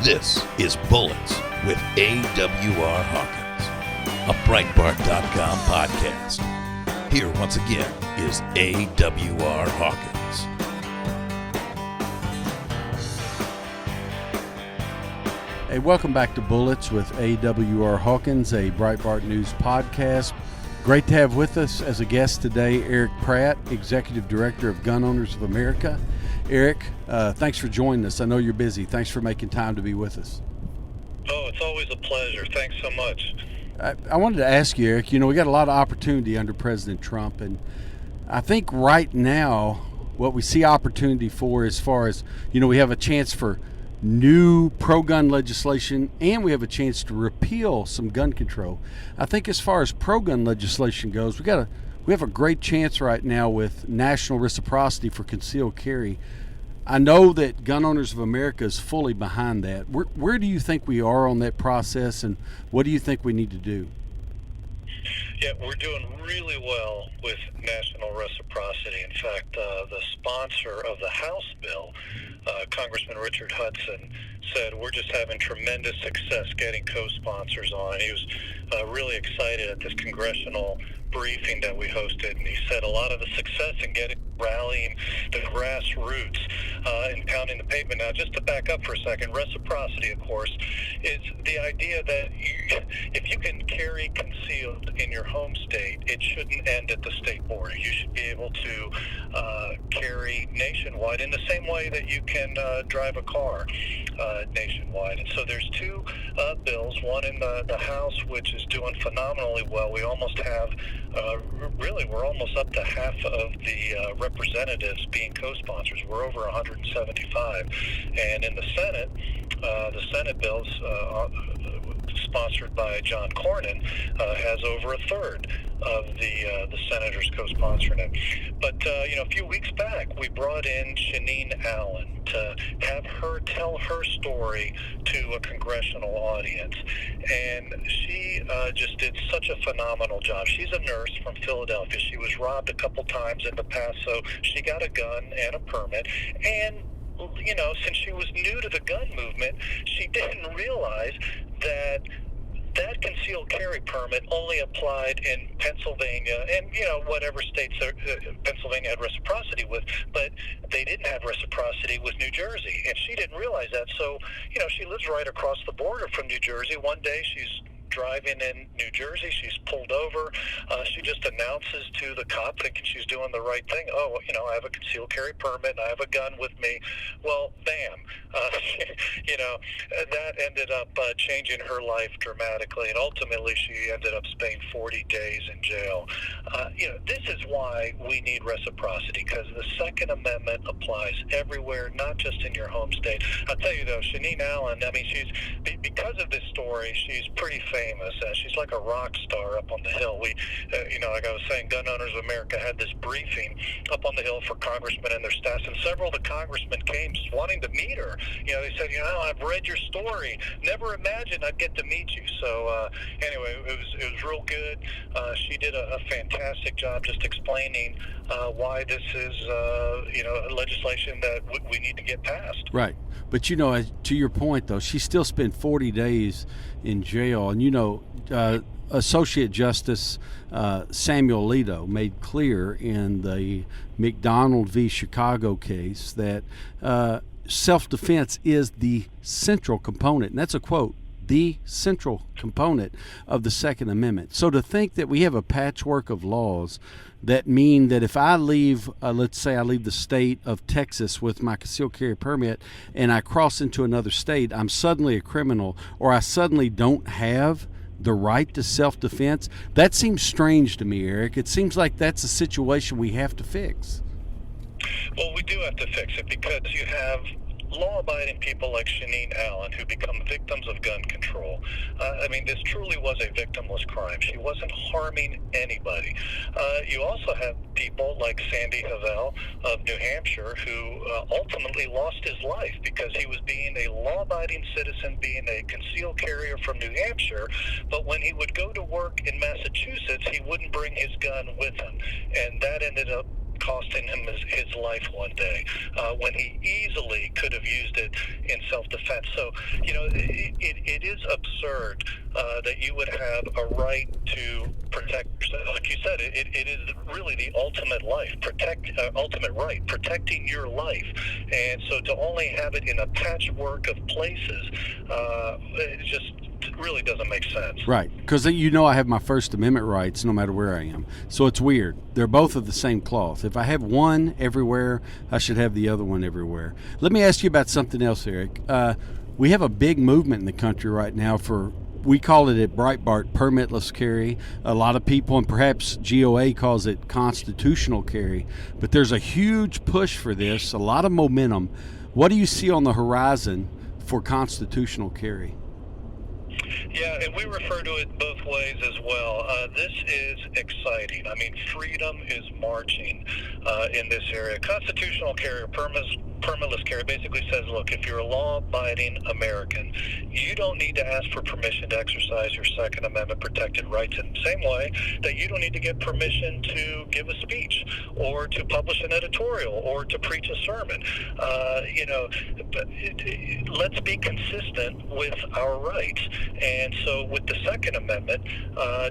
This is Bullets with AWR Hawkins, a Breitbart.com podcast. Here once again is AWR Hawkins. Hey, welcome back to Bullets with AWR Hawkins, a Breitbart News podcast. Great to have with us as a guest today, Erich Pratt, Executive Director of Gun Owners of America. Erich, thanks for joining us. I know you're busy. Thanks for making time to be with us. Oh, it's always a pleasure. Thanks so much. I wanted to ask you, Erich, we got a lot of opportunity under President Trump, and I think right now what we see opportunity for as far as, we have a chance for new pro-gun legislation, and we have a chance to repeal some gun control. I think as far as pro-gun legislation goes, we have a great chance right now with national reciprocity for concealed carry. I know that Gun Owners of America is fully behind that. Where do you think we are on that process, and what do you think we need to do? Yeah, we're doing really well with national reciprocity. In fact, the sponsor of the House bill, Congressman Richard Hudson, said we're just having tremendous success getting co-sponsors on. And he was really excited at this congressional briefing that we hosted, and he said a lot of the success in rallying the grassroots and pounding the pavement. Now, just to back up for a second, reciprocity, of course, is the idea that if you can carry concealed in your home state, it shouldn't end at the state border. You should be able to carry nationwide in the same way that you can drive a car nationwide. And so there's two bills, one in the House, which is doing phenomenally well. We almost have we're almost up to half of the representatives being co-sponsors. We're over 175. And in the Senate bills sponsored by John Cornyn has over a third of the senators co-sponsoring it. But a few weeks back, we brought in Shaneen Allen to have her tell her story to a congressional audience, and she just did such a phenomenal job. She's a nurse from Philadelphia. She was robbed a couple times in the past, so she got a gun and a permit, and since she was new to the gun movement, she didn't realize that concealed carry permit only applied in Pennsylvania and, whatever states Pennsylvania had reciprocity with, but they didn't have reciprocity with New Jersey, and she didn't realize that. So, she lives right across the border from New Jersey. One day she's driving in New Jersey. She's pulled over. She just announces to the cop, thinking she's doing the right thing. Oh, I have a concealed carry permit and I have a gun with me. Well, bam. That ended up changing her life dramatically, and ultimately she ended up spending 40 days in jail. This is why we need reciprocity, because the Second Amendment applies everywhere, not just in your home state. I'll tell you though, Shaneen Allen, because of this story, she's pretty famous. She's like a rock star up on the Hill. We, like I was saying, Gun Owners of America had this briefing up on the Hill for congressmen and their staffs, and several of the congressmen came just wanting to meet her. They said, I've read your story. Never imagined I'd get to meet you. So anyway, it was real good. She did a fantastic job just explaining why this is, legislation that we need to get passed. Right. But, to your point, though, she still spent 40 days in jail. And, Associate Justice Samuel Alito made clear in the McDonald v. Chicago case that self-defense is the central component. And that's a quote, the central component of the Second Amendment. So to think that we have a patchwork of laws that mean that if I leave, let's say I leave the state of Texas with my concealed carry permit and I cross into another state, I'm suddenly a criminal, or I suddenly don't have the right to self-defense. That seems strange to me, Erich. It seems like that's a situation we have to fix. Well, we do have to fix it, because you have law-abiding people like Shaneen Allen who become victims of gun control. This truly was a victimless crime. She wasn't harming anybody. You also have people like Sandy Havel of New Hampshire who ultimately lost his life because he was being a law-abiding citizen, being a concealed carrier from New Hampshire, but when he would go to work in Massachusetts, he wouldn't bring his gun with him, and that ended up costing him his life one day, when he easily could have used it in self-defense. So, it is absurd that you would have a right to protect yourself. Like you said, it is really the ultimate ultimate right, protecting your life. And so to only have it in a patchwork of places, it just really doesn't make sense. Right, because I have my First Amendment rights no matter where I am. So it's weird. They're both of the same cloth. If I have one everywhere, I should have the other one everywhere. Let me ask you about something else, Eric. We have a big movement in the country right now for, we call it at Breitbart, permitless carry. A lot of people, and perhaps GOA calls it constitutional carry. But there's a huge push for this, a lot of momentum. What do you see on the horizon for constitutional carry? Yeah, and we refer to it both ways as well. This is exciting. I mean, freedom is marching in this area. Constitutional carry, or permitless carry, basically says, look, if you're a law-abiding American, you don't need to ask for permission to exercise your Second Amendment protected rights in the same way that you don't need to get permission to give a speech or to publish an editorial or to preach a sermon. Let's be consistent with our rights. And so with the Second Amendment,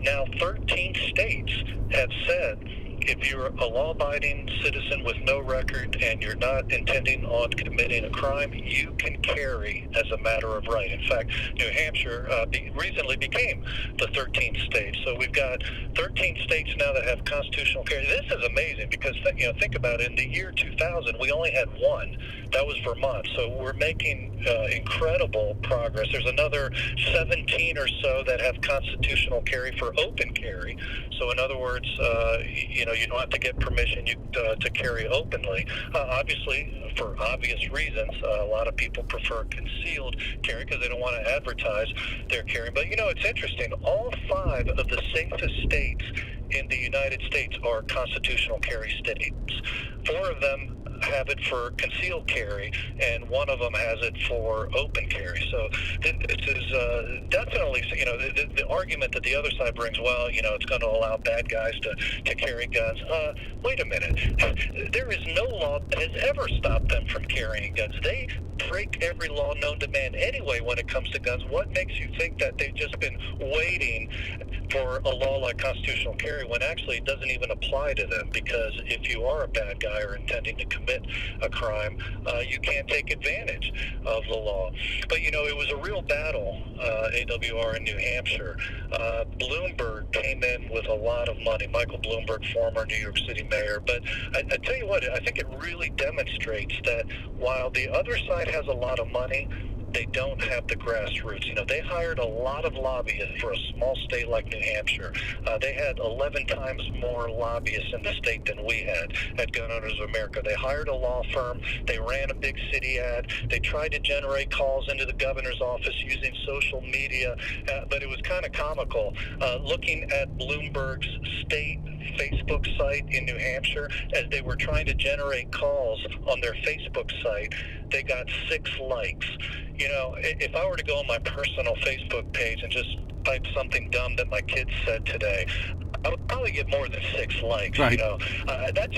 now 13 states have said, if you're a law-abiding citizen with no record and you're not intending on committing a crime, you can carry as a matter of right. In fact, New Hampshire recently became the 13th state. So we've got 13 states now that have constitutional carry. This is amazing because, think about it. In the year 2000, we only had one. That was Vermont. So we're making incredible progress. There's another 17 or so that have constitutional carry for open carry. So in other words, you don't have to get permission to carry openly. Obviously, for obvious reasons, a lot of people prefer concealed carry because they don't want to advertise their carry. But, it's interesting. All 5 of the safest states in the United States are constitutional carry states. 4 of them have it for concealed carry, and 1 of them has it for open carry. So this is definitely, the argument that the other side brings, well, it's going to allow bad guys to carry guns. Wait a minute. There is no law that has ever stopped them from carrying guns. They break every law known to man anyway when it comes to guns. What makes you think that they've just been waiting for a law like constitutional carry when actually it doesn't even apply to them? Because if you are a bad guy or intending to commit a crime, you can't take advantage of the law. But, it was a real battle, AWR in New Hampshire. Bloomberg came in with a lot of money. Michael Bloomberg, former New York City mayor. But I tell you what, I think it really demonstrates that while the other side has a lot of money, they don't have the grassroots. They hired a lot of lobbyists for a small state like New Hampshire. They had 11 times more lobbyists in the state than we had at Gun Owners of America. They hired a law firm. They ran a big city ad. They tried to generate calls into the governor's office using social media, but it was kind of comical. Looking at Bloomberg's state Facebook site in New Hampshire, as they were trying to generate calls on their Facebook site, they got 6 likes. If I were to go on my personal Facebook page and just type something dumb that my kids said today, I would probably get more than 6 likes. Right. That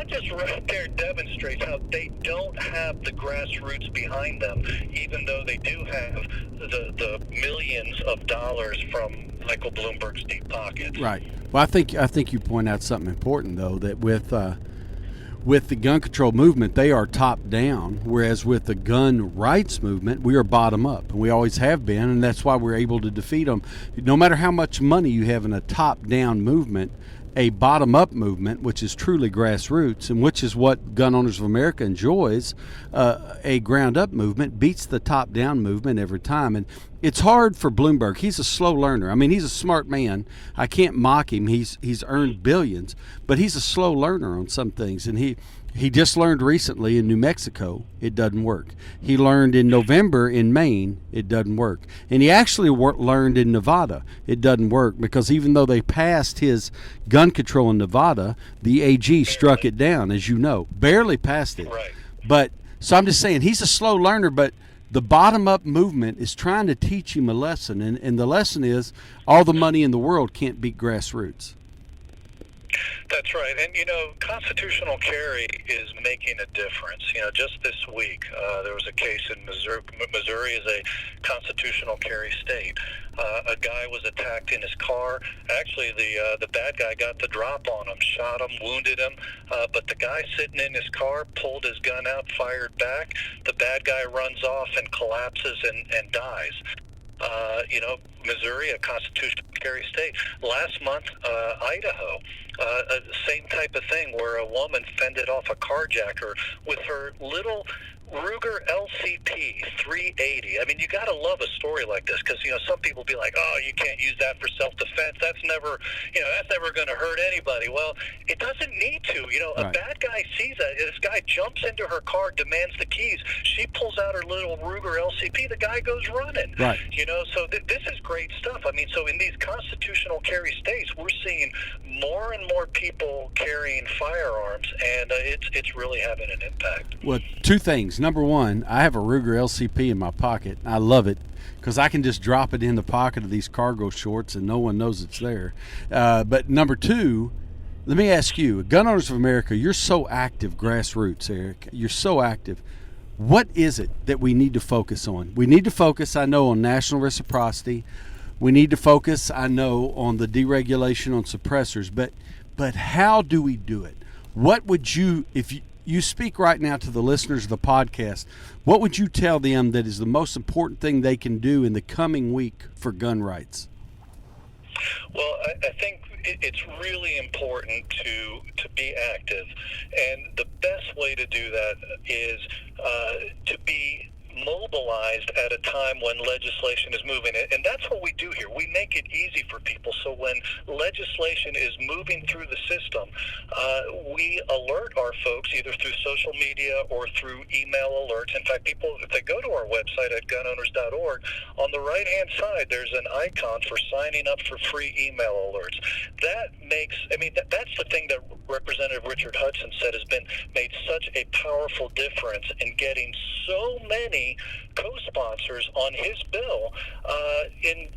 just right there demonstrates how they don't have the grassroots behind them, even though they do have the millions of dollars from Michael Bloomberg's deep pockets. Right. Well, I think you point out something important, though, that with the gun control movement, they are top down, whereas with the gun rights movement, we are bottom up, and we always have been, and that's why we're able to defeat them. No matter how much money you have in a top down movement, a bottom up movement, which is truly grassroots, and which is what Gun Owners of America enjoys, a ground up movement beats the top down movement every time. And it's hard for Bloomberg. He's a slow learner. I mean, he's a smart man. I can't mock him. He's earned billions, but he's a slow learner on some things. And he just learned recently in New Mexico, it doesn't work. He learned in November in Maine, it doesn't work. And he actually learned in Nevada, it doesn't work, because even though they passed his gun control in Nevada, the AG struck it down, as you know. Barely passed it. Right. But, so I'm just saying, he's a slow learner, but the bottom-up movement is trying to teach him a lesson, and the lesson is all the money in the world can't beat grassroots. That's right. And, constitutional carry is making a difference. Just this week, there was a case in Missouri. Missouri is a constitutional carry state. A guy was attacked in his car. Actually, the bad guy got the drop on him, shot him, wounded him. But the guy sitting in his car pulled his gun out, fired back. The bad guy runs off and collapses and dies. Missouri, a constitutional carry state. Last month, Idaho, same type of thing where a woman fended off a carjacker with her little Ruger LCP 380. I mean, you got to love a story like this because, some people be like, oh, you can't use that for self-defense. That's never going to hurt anybody. Well, it doesn't need to. A bad guy sees that. This guy jumps into her car, demands the keys. She pulls out her little Ruger LCP. The guy goes running. Right. So this is great stuff. I mean, so in these constitutional carry states, we're seeing more and more people carrying firearms, and it's really having an impact. Well, two things. Number one, I have a Ruger LCP in my pocket. I love it because I can just drop it in the pocket of these cargo shorts and no one knows it's there. But number two, let me ask you, Gun Owners of America, you're so active, Grassroots, Eric. You're so active. What is it that we need to focus on? We need to focus, I know, on national reciprocity. We need to focus, I know, on the deregulation on suppressors. But how do we do it? What would you, if you speak right now to the listeners of the podcast, what would you tell them that is the most important thing they can do in the coming week for gun rights? Well, I think it's really important to be active, and the best way to do that is to be mobilized at a time when legislation is moving, and that's what we do here. We make it easy for people, so when legislation is moving through the system, we alert our folks either through social media or through email alerts. In fact, people, if they go to our website at gunowners.org, on the right-hand side, there's an icon for signing up for free email alerts. That's the thing that Representative Richard Hudson said has made such a powerful difference in getting so many co-sponsors on his bill in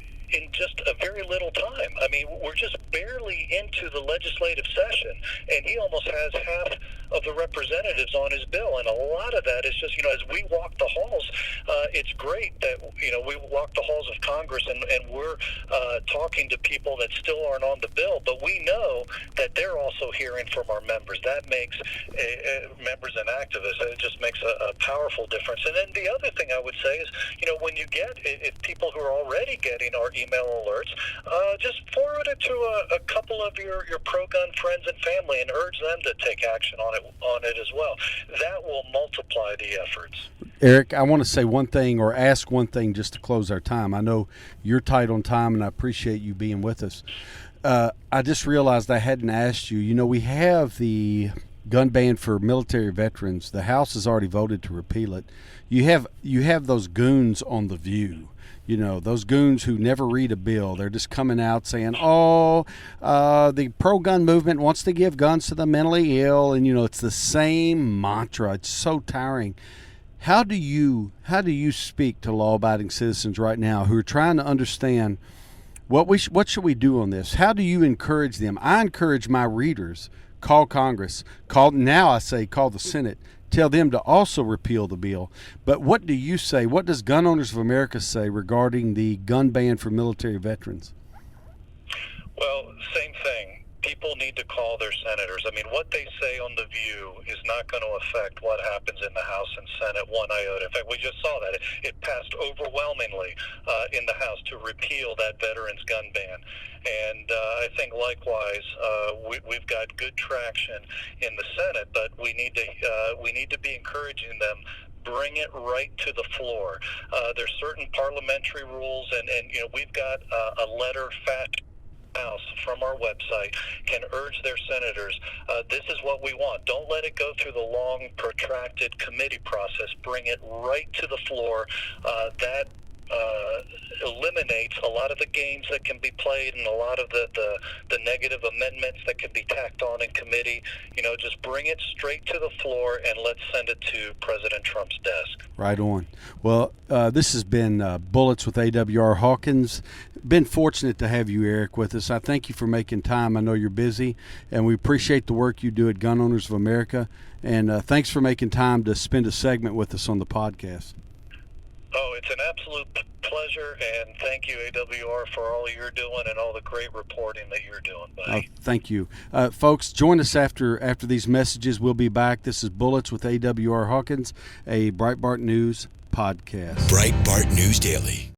just a very little time. I mean, we're just barely into the legislative session, and he almost has half of the representatives on his bill, and a lot of that is just, as we walk the halls, it's great that, we walk the halls of Congress and we're talking to people that still aren't on the bill, but we know that they're also hearing from our members. That makes members and activists, it just makes a powerful difference. And then the other thing I would say is, when you get, if people who are already getting our email alerts, just forward it to a couple of your pro-gun friends and family and urge them to take action on it as well. That will multiply the efforts. Eric, I want to say one thing or ask one thing just to close our time. I know you're tight on time, and I appreciate you being with us. I just realized I hadn't asked you. We have the gun ban for military veterans. The House has already voted to repeal it. You have those goons on The View. Those goons who never read a bill. They're just coming out saying, the pro-gun movement wants to give guns to the mentally ill. And, it's the same mantra. It's so tiring. How do you speak to law-abiding citizens right now who are trying to understand what should we do on this? How do you encourage them? I encourage my readers, call Congress, call the Senate. Tell them to also repeal the bill. But what do you say? What does Gun Owners of America say regarding the gun ban for military veterans? Well, same thing. People need to call their senators. I mean, what they say on The View is not going to affect what happens in the House and Senate one iota. In fact, we just saw that. It passed overwhelmingly in the House to repeal that veterans gun ban. And I think likewise, we've got good traction in the Senate, but we need to be encouraging them. Bring it right to the floor. There's certain parliamentary rules, and we've got a letter fast House from our website can urge their senators, this is what we want. Don't let it go through the long, protracted committee process. Bring it right to the floor. That eliminates a lot of the games that can be played and a lot of the negative amendments that can be tacked on in committee. Just bring it straight to the floor and let's send it to President Trump's desk. Right on. Well, this has been Bullets with AWR Hawkins. Been fortunate to have you, Eric, with us. I thank you for making time. I know you're busy, and we appreciate the work you do at Gun Owners of America. And thanks for making time to spend a segment with us on the podcast. Oh, it's an absolute pleasure, and thank you, AWR, for all you're doing and all the great reporting that you're doing, buddy. Thank you. Folks, join us after these messages. We'll be back. This is Bullets with AWR Hawkins, a Breitbart News podcast. Breitbart News Daily.